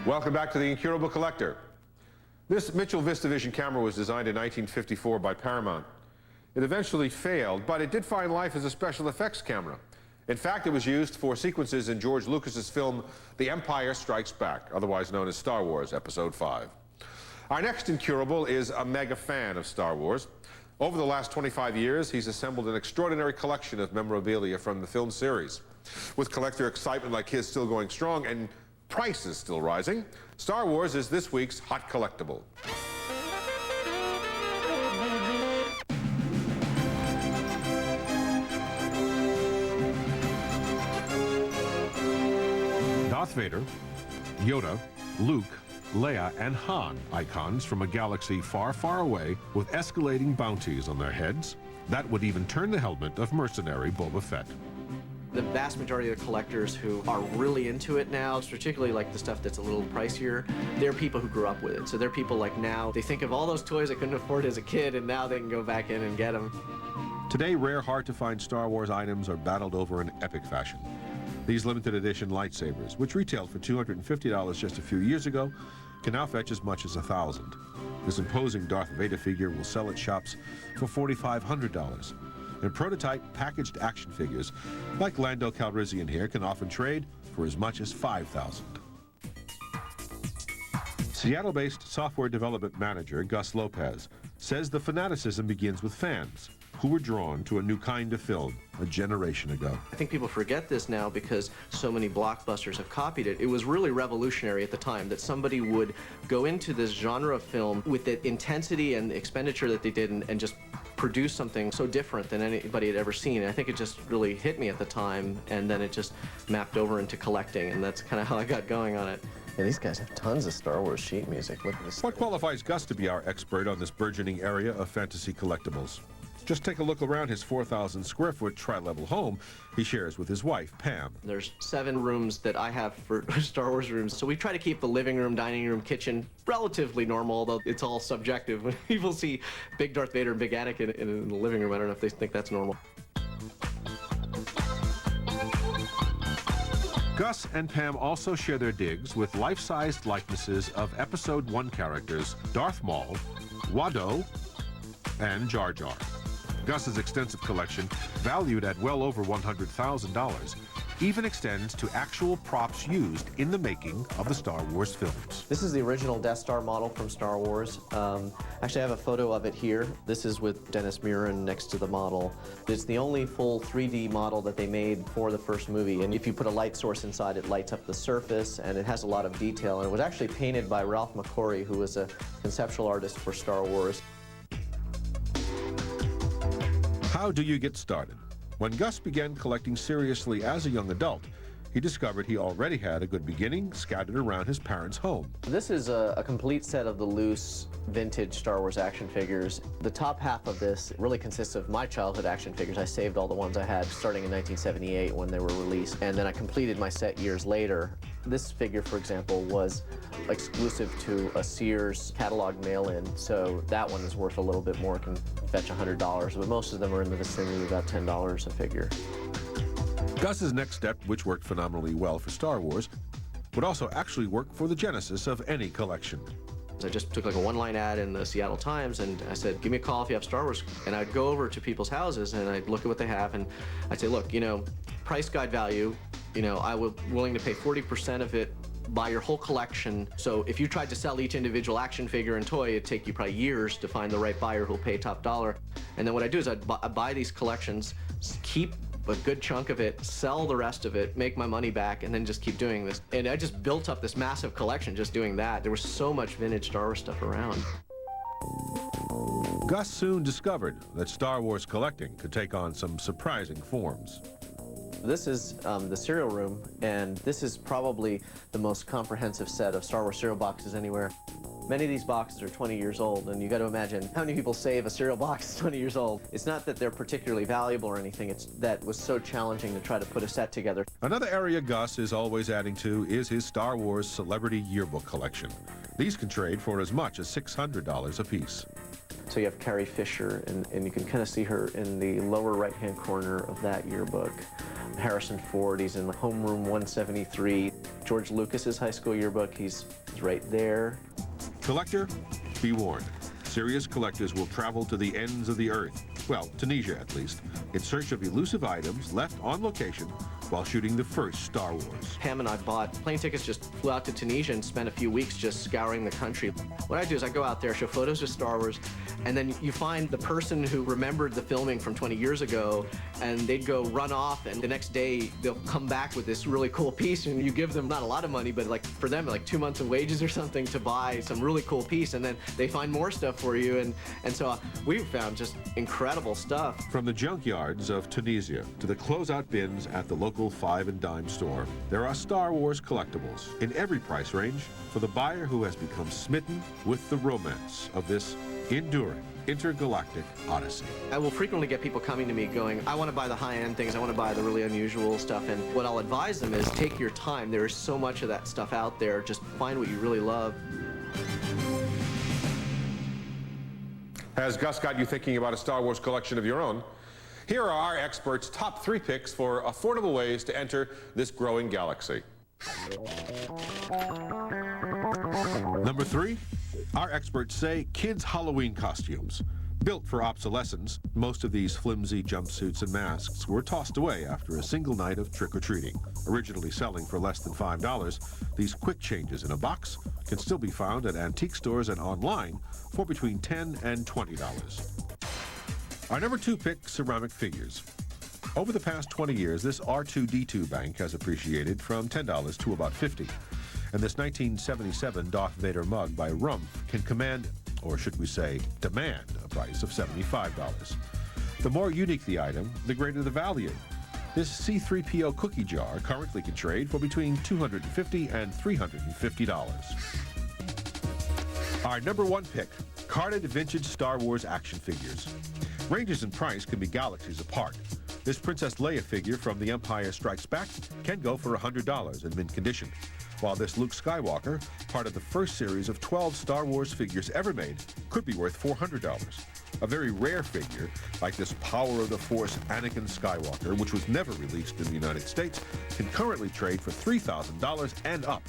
Welcome back to the Incurable Collector. This Mitchell VistaVision camera was designed in 1954 by Paramount. It eventually failed, but it did find life as a special effects camera. In fact, it was used for sequences in George Lucas's film The Empire Strikes Back, otherwise known as Star Wars Episode 5. Our next Incurable is a mega fan of Star Wars. Over the last 25 years, he's assembled an extraordinary collection of memorabilia from the film series. With collector excitement like his still going strong and prices still rising, Star Wars is this week's hot collectible. Darth Vader, Yoda, Luke, Leia, and Han icons from a galaxy far, far away with escalating bounties on their heads. That would even turn the helmet of mercenary Boba Fett. The vast majority of the collectors who are really into it now, particularly like the stuff that's a little pricier, they're people who grew up with it. So they're people like now, they think of all those toys they couldn't afford as a kid, and now they can go back in and get them. Today, rare, hard-to-find Star Wars items are battled over in epic fashion. These limited edition lightsabers, which retailed for $250 just a few years ago, can now fetch as much as $1,000. This imposing Darth Vader figure will sell at shops for $4,500. And prototype packaged action figures, like Lando Calrissian here, can often trade for as much as $5,000. Seattle-based software development manager Gus Lopez says the fanaticism begins with fans who were drawn to a new kind of film a generation ago. I think people forget this now because so many blockbusters have copied it. It was really revolutionary at the time that somebody would go into this genre of film with the intensity and the expenditure that they did and just produce something so different than anybody had ever seen. I think it just really hit me at the time, and then it just mapped over into collecting, and that's kind of how I got going on it. Yeah, these guys have tons of Star Wars sheet music. Look at this. What qualifies Gus to be our expert on this burgeoning area of fantasy collectibles? Just take a look around his 4,000 square foot tri-level home he shares with his wife, Pam. There's 7 rooms that I have for Star Wars rooms, so we try to keep the living room, dining room, kitchen relatively normal, although it's all subjective. When people see big Darth Vader and big Anakin in the living room, I don't know if they think that's normal. Gus and Pam also share their digs with life-sized likenesses of Episode 1 characters Darth Maul, Watto, and Jar Jar. Gus's extensive collection, valued at well over $100,000, even extends to actual props used in the making of the Star Wars films. This is the original Death Star model from Star Wars. Actually, I have a photo of it here. This is with Dennis Muren next to the model. It's the only full 3D model that they made for the first movie, and if you put a light source inside, it lights up the surface, and it has a lot of detail, and it was actually painted by Ralph McQuarrie, who was a conceptual artist for Star Wars. How do you get started? When Gus began collecting seriously as a young adult, he discovered he already had a good beginning scattered around his parents' home. This is a complete set of the loose vintage Star Wars action figures. The top half of this really consists of my childhood action figures. I saved all the ones I had starting in 1978 when they were released, and then I completed my set years later. This figure, for example, was exclusive to a Sears catalog mail-in, so that one is worth a little bit more, can fetch $100, but most of them are in the vicinity of about $10 a figure. Gus's next step, which worked phenomenally well for Star Wars, would also actually work for the genesis of any collection. I just took like a one-line ad in the Seattle Times, and I said, give me a call if you have Star Wars. And I'd go over to people's houses, and I'd look at what they have, and I'd say, look, you know, price guide value, you know, I was willing to pay 40% of it, buy your whole collection. So if you tried to sell each individual action figure and toy, it'd take you probably years to find the right buyer who'll pay top dollar. And then what I do is I'd buy these collections, keep a good chunk of it, sell the rest of it, make my money back, and then just keep doing this. And I just built up this massive collection just doing that. There was so much vintage Star Wars stuff around. Gus soon discovered that Star Wars collecting could take on some surprising forms. This is the cereal room, and this is probably the most comprehensive set of Star Wars cereal boxes anywhere. Many of these boxes are 20 years old, and you got to imagine how many people save a cereal box 20 years old. It's not that they're particularly valuable or anything, it's that was so challenging to try to put a set together. Another area Gus is always adding to is his Star Wars celebrity yearbook collection. These can trade for as much as $600 a piece. So you have Carrie Fisher, and you can kind of see her in the lower right-hand corner of that yearbook. Harrison Ford, he's in Homeroom 173. George Lucas's high school yearbook, he's right there. Collector, be warned. Serious collectors will travel to the ends of the earth, well, Tunisia at least, in search of elusive items left on location while shooting the first Star Wars. Pam and I bought plane tickets, just flew out to Tunisia and spent a few weeks just scouring the country. What I do is I go out there, show photos of Star Wars, and then you find the person who remembered the filming from 20 years ago, and they'd go run off, and the next day they'll come back with this really cool piece, and you give them not a lot of money, but like for them, like 2 months of wages or something to buy some really cool piece, and then they find more stuff for you, and so we found just incredible stuff. From the junkyards of Tunisia to the closeout bins at the local 5 and dime store, there are Star Wars collectibles in every price range for the buyer who has become smitten with the romance of this enduring intergalactic odyssey. I will frequently get people coming to me going, I want to buy the high-end things, I want to buy the really unusual stuff, and what I'll advise them is take your time. There is so much of that stuff out there. Just find what you really love. Has Gus got you thinking about a Star Wars collection of your own? Here are our experts' top 3 picks for affordable ways to enter this growing galaxy. Number 3, our experts say kids' Halloween costumes. Built for obsolescence, most of these flimsy jumpsuits and masks were tossed away after a single night of trick-or-treating. Originally selling for less than $5, these quick changes in a box can still be found at antique stores and online for between $10 and $20. Our number 2 pick, ceramic figures. Over the past 20 years, this R2-D2 bank has appreciated from $10 to about $50. And this 1977 Darth Vader mug by Rumpf can command, or should we say, demand, a price of $75. The more unique the item, the greater the value. This C-3PO cookie jar currently can trade for between $250 and $350. Our number 1 pick, carded vintage Star Wars action figures. Ranges in price can be galaxies apart. This Princess Leia figure from The Empire Strikes Back can go for $100 in mint condition, while this Luke Skywalker, part of the first series of 12 Star Wars figures ever made, could be worth $400. A very rare figure, like this Power of the Force Anakin Skywalker, which was never released in the United States, can currently trade for $3,000 and up.